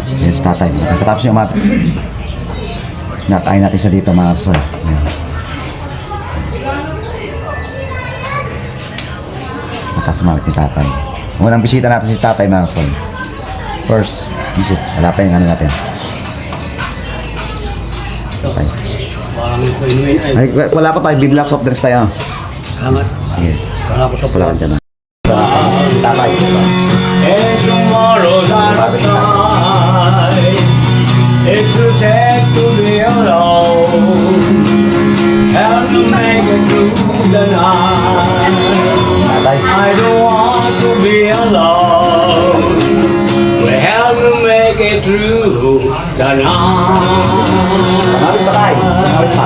Yes, tatay. Sa tapos yung umaga. Nakain natin sa dito mga kasol. Nakasamalit ni tatay. Unang bisita natin si tatay mga kasol. First visit. Wala pa yung ano natin. Okay. Ay, wala pa tayo. Biblak soft drinks tayo. Salamat. Sige. Wala ko Wala ka dyan. Sa tatay. And tomorrow's our night. It's too sad to be alone. Help to make it through the night. Tatay. I don't want to be alone. We help to make it through the night. Sangalit pa tayo. Sangalit pa.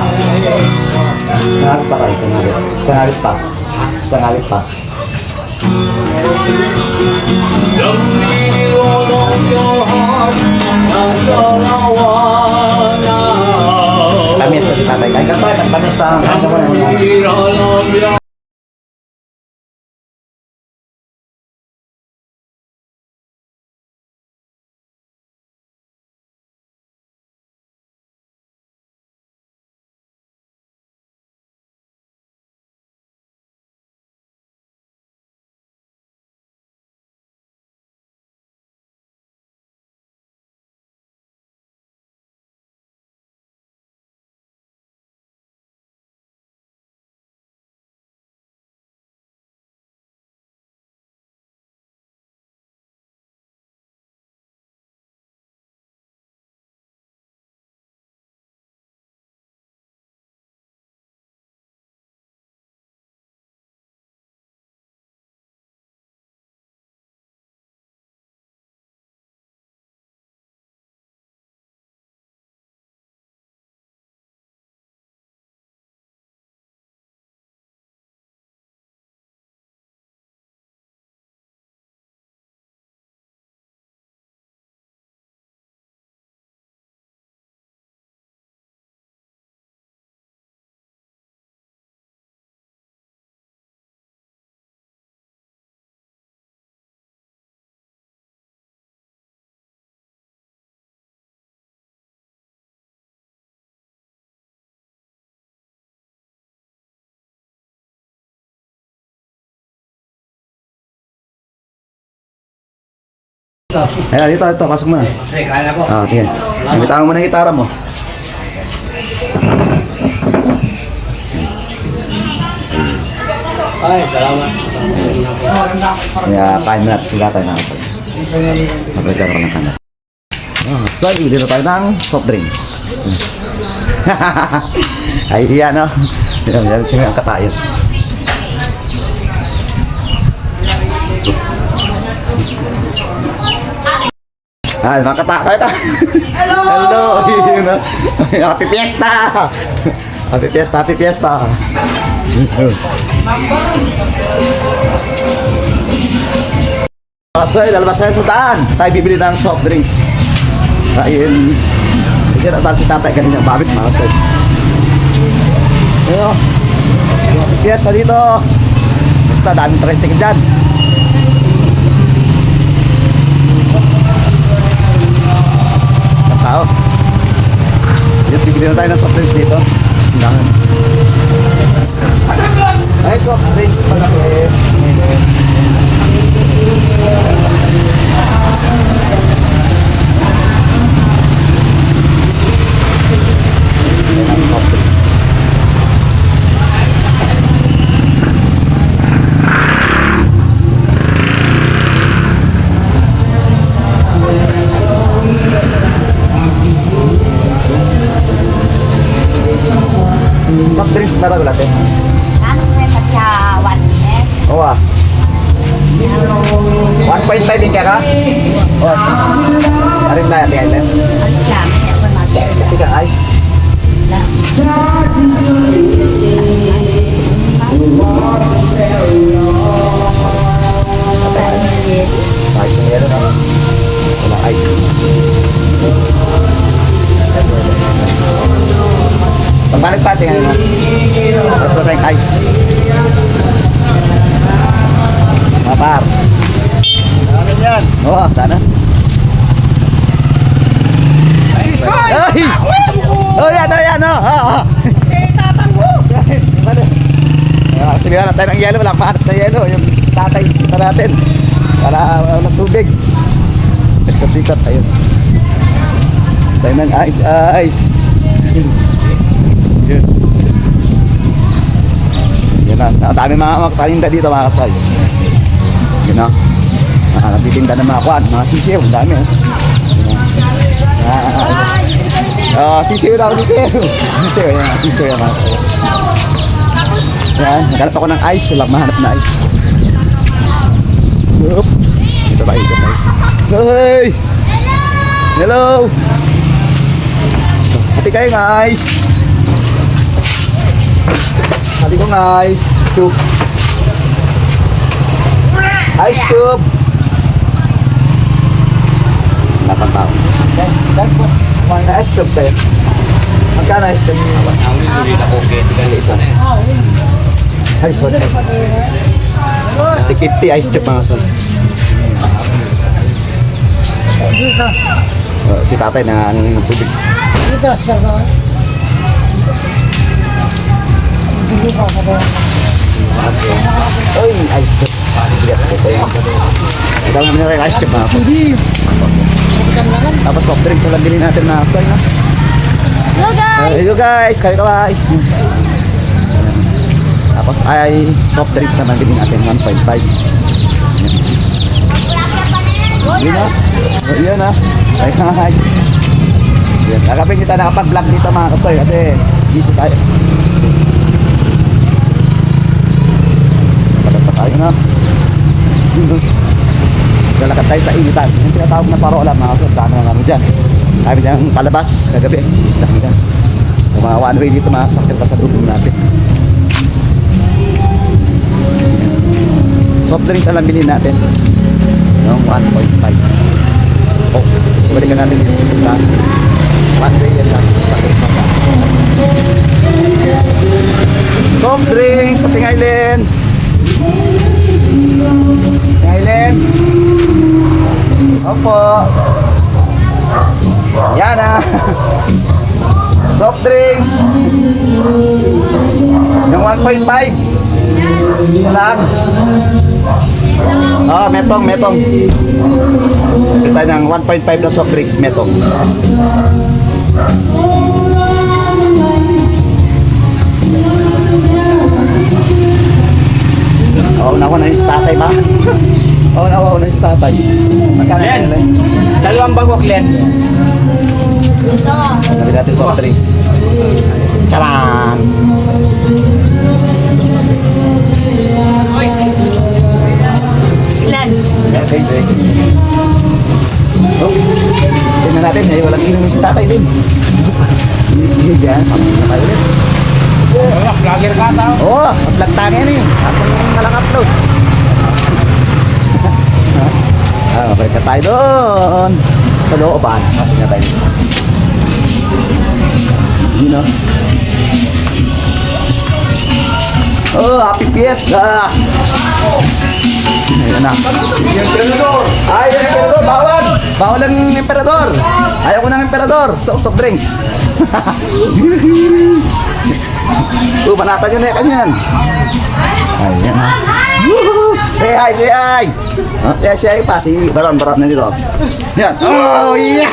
Sangalit pa tayo. Sangalit pa. Sangalit pa. The meaning of your heart, that's all I want now. Tamis pa si tatay. Kahit ka ba? Tamis pa. Kahit ka ba? Need all of your Ayan, dito. Pasok mo na. Hey, kaya ko. Ah, sige. Bitawan mo na yung gitara mo. Ay, salamat. Kaya kain mo na sila tayo na ako. Magkakaroon ka ng kanan. So, dito tayo ng soft drinks. Ay, iya, no? Yan siya ang katayo. Ay, makataka ito. Hello! Hello! Happy Fiesta! Happy Fiesta, Happy Fiesta! So, lalabas tayo sa daan. Tayo bibili ng soft drinks. Ayun. Kasi nataan si tatay kanina. Babit mga sir. Ayun. Happy Fiesta dito. Basta daming tricycle dyan. Tao. Yung bibili na tayo ng soft drinks dito. Hindangan. Ay, soft drinks pala eh. Soft drinks para wala tayo. Ano may pagka 1 Oo ah. 1.5 yung kaka? Oo. Arin na yung item. Tiga ice. Ice yung meron ah. Wala ice. Pagbalik pati nga yun. Ito tayong ice. Mapar. Ano yan? Oo, sana. Maghanap tayo ng yelo. Wala pa hanap na yelo. Yung tatay, sita natin. Para walang tubig. Sikat-sikat. Ayun. Tayo ng ice. Yun. Yun na. Ang dami mga makatalinda dito mga kasay. Yun na. Nagtitinda ng mga kwan. Mga sisiw. Ang dami. Sisiw daw. Sisiw. Yan. Sisiw yan mga kasay. Yan. Naghanap ako ng ice. Walang mahanap na ice. Yup. Ito ba? Ito ba? Hey! Hello! Hati kayo guys! Hati ko guys! Tube! Ice tube! Lapang tao. Dan po. Kumain na ice tube kayo. Magkano ice tube? Ang hindi na okay. Tingnan isa na Ice tube. 50 ice tube mga son. Si tatay na ng tubig. Dito, asper ko. Dito ka pa ba? Oy, ice tube. Ito naman nila yung ice tube mga son. Hindi. Tapos soft drink lang bilhin natin na soy na. Hello guys! Hello guys, kaway. Tapos ay soft drinks naman bilhin natin 1.5. Yun na. Yun na. Ay hi. Yun. Kagabi kita nakapag-vlog dito mga kasoy kasi busy tayo. Lakad pa tayo na. Lalakad tayo sa initan. Yung tinatawag na parola mga kasoy. Dami na kami dyan. Kami dyan palabas kagabi. Dami dyan. Yung mga one way dito mga sakit pa sa dugong natin. Soft drinks na lang bilhin natin. Yung 1.5. Oh, balikan natin yung sila. One way yan lang. Soft drinks sa Tingaylin. Tingaylin. Opo. Yan na. Soft drinks. Yung 1.5. Isa lang. Metong. Ito tayo ng 1.5 na soft drinks, metong. Nawa na yung tatay ba? Nawa na yung tatay. Magkano Len! yan? Dalawang bagwak, Len. Ito. Sabi natin soft drinks. Charan! Ilan? Okay. Oh, tingnan natin, walang inumin si tatay din. Hindi dyan, pamilya tayo ulit. Wala, vlogger ka tao. Upload tayo yan eh. Akong walang upload. Balik na tayo doon. Sa looban. Tingnan tayo. Yun o. Happy Fiesta! Ayan na. Ay, yung emperador, bawal! Bawal ang emperador! Ayaw ko ng emperador! Soft drinks! Panatan yun na kanyan! Ayan na. Say hi! Say hi! Say hi pa, si Baron na dito. Yan! Oh, yeah!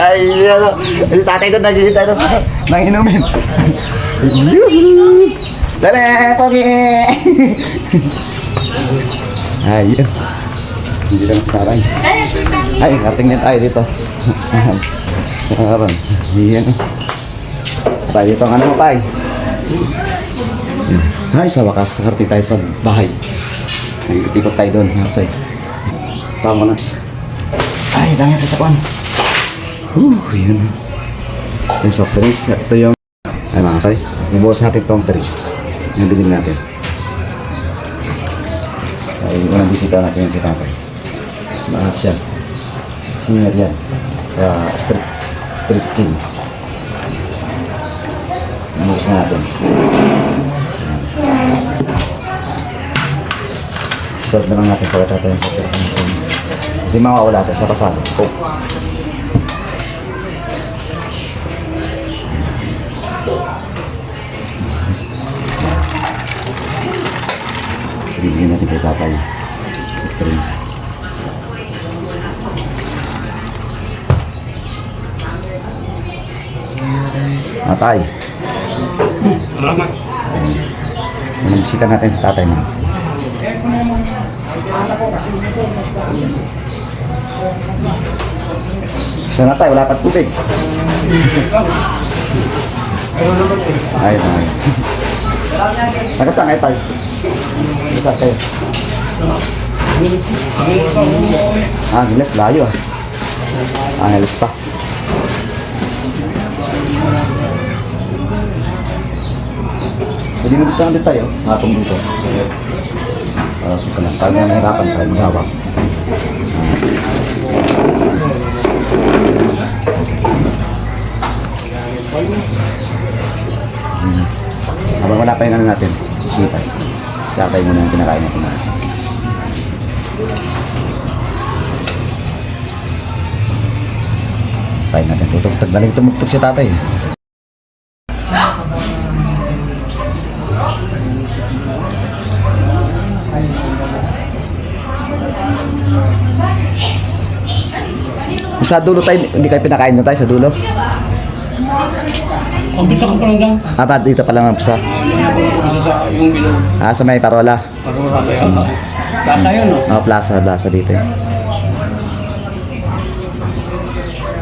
Ayan o. Si tatay doon, nagigit tayo nang inumin. Dale, pogi! Ayun. Hindi na masaray. Ay, katingin tayo dito. Ayan. Ayan. Tayo dito ang ano mo tayo. Ay, sa wakas, nakarating tayo sa bahay. Nag-ikot tayo doon. Masay. Tama na. Ay, dami tayo sa kwan. Yun. Ito yung soft drinks. Ito yung ay mga say. Ibuhos natin itong drinks. Yung bilhin natin. Ay, unang bisita natin yung si tatay. Mahal siya. Singer yan. Sa street scene. Ibuhos natin. Serve na lang natin pagkatata yung soft drinks. Hindi mawawala ito sa pasado. Oh. Bigyan natin kay tatay. Prince. Tatay. Salamat. Manibisita natin sa tatay mo. So na tayo, wala pa tubig. Ay, ay. Nakasaan kayo tayo? Nakasaan kayo? Angeles, layo ah. Angeles pa. Pwede mo dito natin tayo. Hatong dito. Suka lang. Parang na nahirapan tayo maghawak. Habang wala pa yung ano natin, isita. Kakay muna yung pinakain natin. Tayo natin. Tutugtog. Daling tumugtog si tatay. Sa dulo tayo, hindi kayo pinakain na tayo sa dulo? Ang bisa ko pa lang dyan. Ah, dito pa lang ang pisa. Yung bilog. Ah, sa may parola. Parura kaya. Basta yun, no? Oh, plaza dito.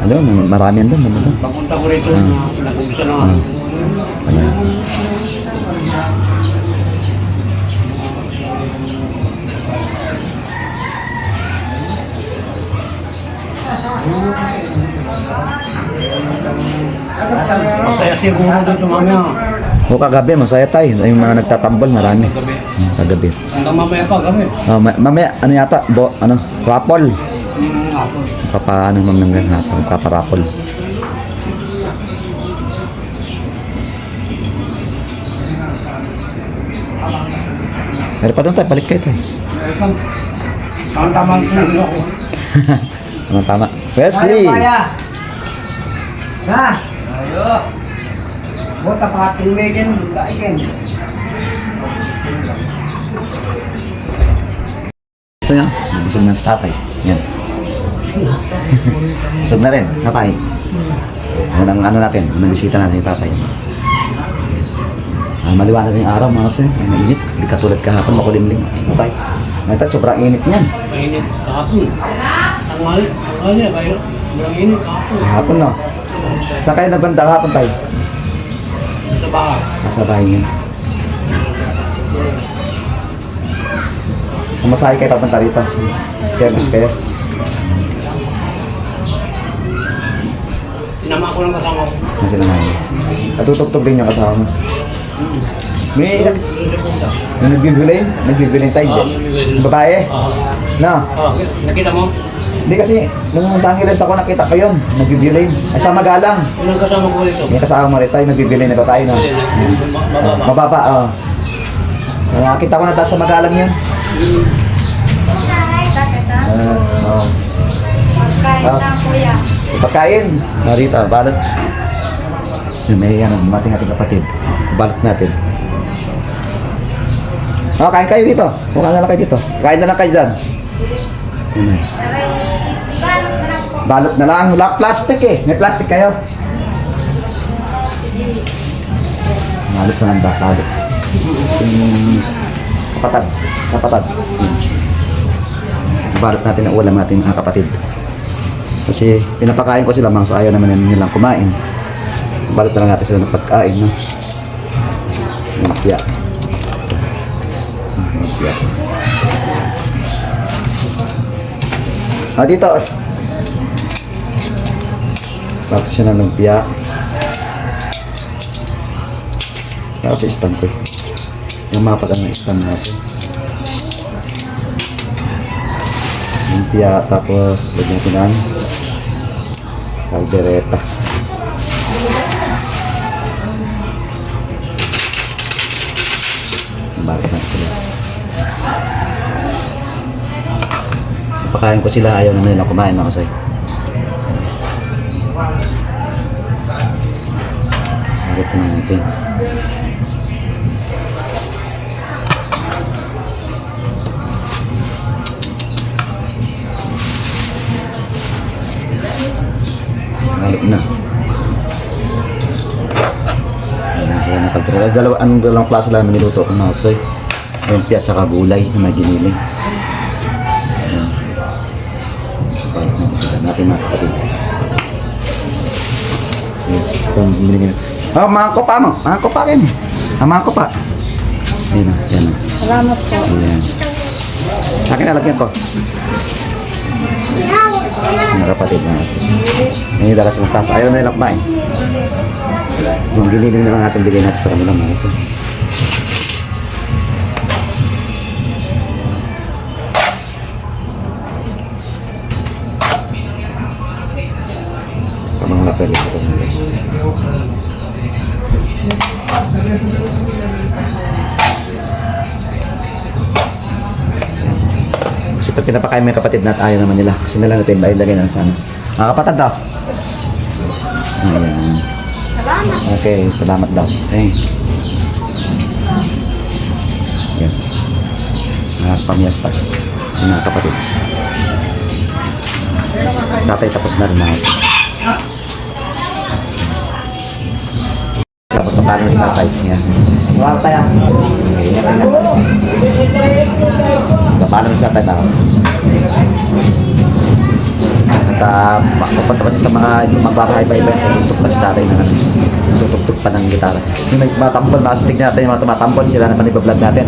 Ano, marami yan doon. Papunta ko rito, nag-umpisa na. Ano? Masaya siguro dito mamaya. O kagabi, masaya tayo. Yung mga nagtatambol, marami. Gabi. Kagabi. Hanggang mamaya pa, gabi. Oh, mamaya, ano yata? Rapol. Ako. Papaano mamang hapon, paparapol. Meron pa doon tayo, balik kayo tayo. Tama-tama ang sulo ko. Tama. Wesley! Ha? Ayo. Buta pa silmegen, laiken. Gusto niya? Busog na sa tatay. Yan. Busog na rin, tatay. Unang ano natin, unang bisita natin yung tatay. Maliwanag yung araw mga kasi, ay mainit. Hindi katulad kahapon, makulimlim. Tatay. Ngayon sobrang init niyan. Mainit kahapon. Ang mahal niya kayo. Sobrang init kahapon. Kahapon no. Saan kayo nagbanda kahapon tayo? Sa bahay. Nasa bahay niya. Kumasahe kayo papunta rito. Service kayo. Sinama ko lang kasama ko. Nasa naman. Natutugtog din yung kasama mo. May nagbibilay? Nagbibilay tayo. Babae? No. Nakita mo? Hindi kasi, nung sa Angeles ako nakita ko yun. Nagbibilay. Ay sa Magalang. Ilang kasama ko dito? May kasama mo rin tayo. Nagbibilay na babae no. Mababa, oh. Nakita ko na tayo sa Magalang yun. Oh. Pagkain na, kuya. Pagkain. Narito, balot. May mating ating kapatid. Balot natin. Oh, kain kayo dito. Kumain na lang kayo dito. Kain na lang kayo dyan. Balot na lang. Wala plastic eh. May plastic kayo. Balot na lang ba? Balot. Kapatad. Kapatad. Balot natin ang ulam natin mga kapatid. Kasi pinapakain ko sila mga so ayaw naman nilang kumain. Balot na lang natin sila ng pagkain. No? Lumpia. Lumpia. Ah, dito. Bakit siya ng lumpia? Saka sa stand ko. Yung mapag ang stand natin. Lumpia, tapos lagyan natin ang caldereta. Bakit natin sila. Pakain ko sila, ayaw na nila kumain mga kasay. Bakit na natin. halo na. Ayan, kaya napagtira. Dalawang klase lang niluto ko na soy. Lumpia at saka gulay na may giniling. Ayan. Balik natin sila natin mga kapatid. Ayan, itong giniling. Oh, mangko pa mo. Mangko pa rin. Mangko pa. Ayan, ayan. Salamat po. Ayan. Akin nalagyan ko. Mga kapatid na. Ngayon dala sa taas. Ayaw na nilang kumain. Yung giniling na lang natin bigay natin sa kanilang mga iso. Sa mga lapel ito ko nila. Kasi pag pinapakain mo yung kapatid natin, ayaw naman nila. Kasi nila natin ba ilagay na sana. Mga kapatid daw. Ayan. Salamat. Okay, salamat daw. Okay. Yan. Mga pamiyasta. Mga kapatid. Tatay tapos na rin ako. Dapat paano si tatay. Yan. Wala tayo. Paano si tatay ba? At papunta kasi sa mga magbabahay-bahay tutok pa si tatay na tutok pa ng gitara. Yung may matambol, makasitig natin yung mga tumatambol, sila naman ibablog natin.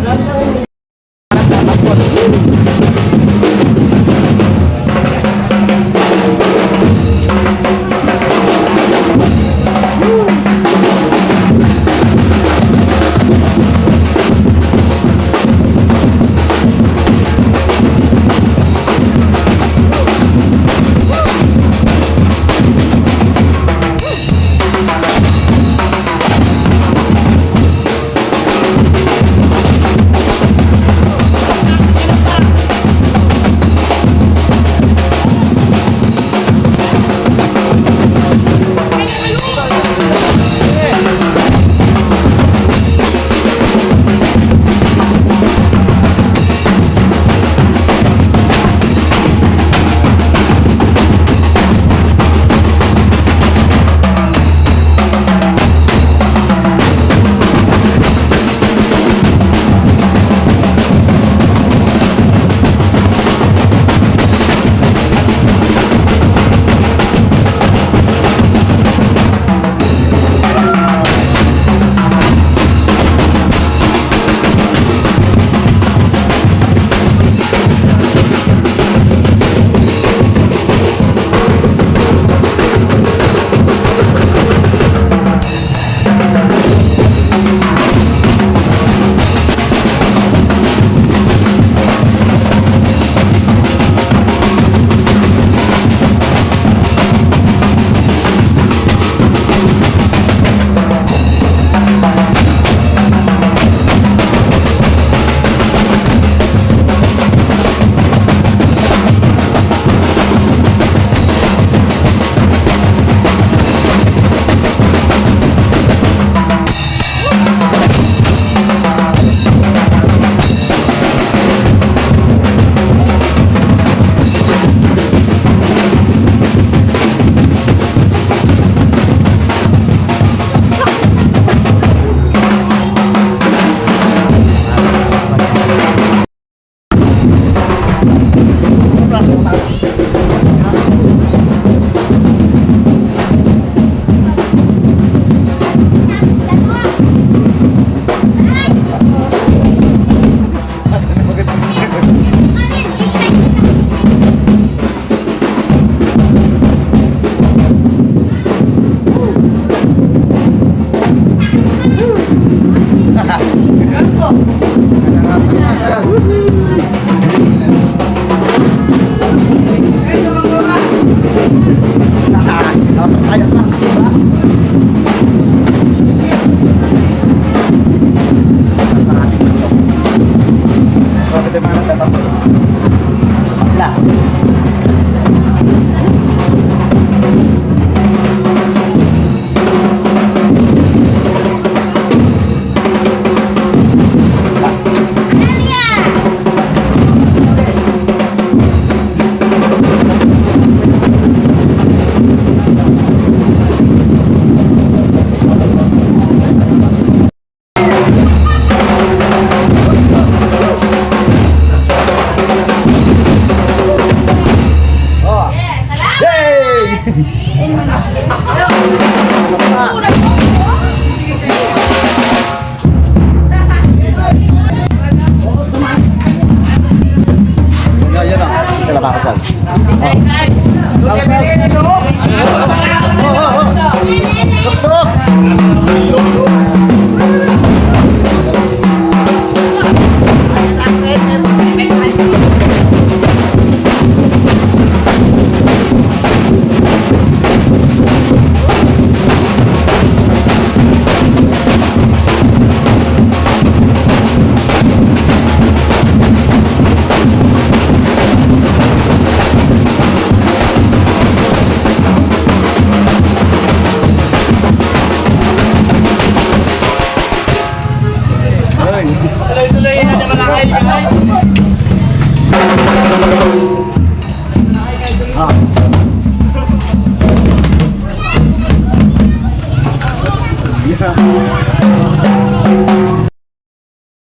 Outside.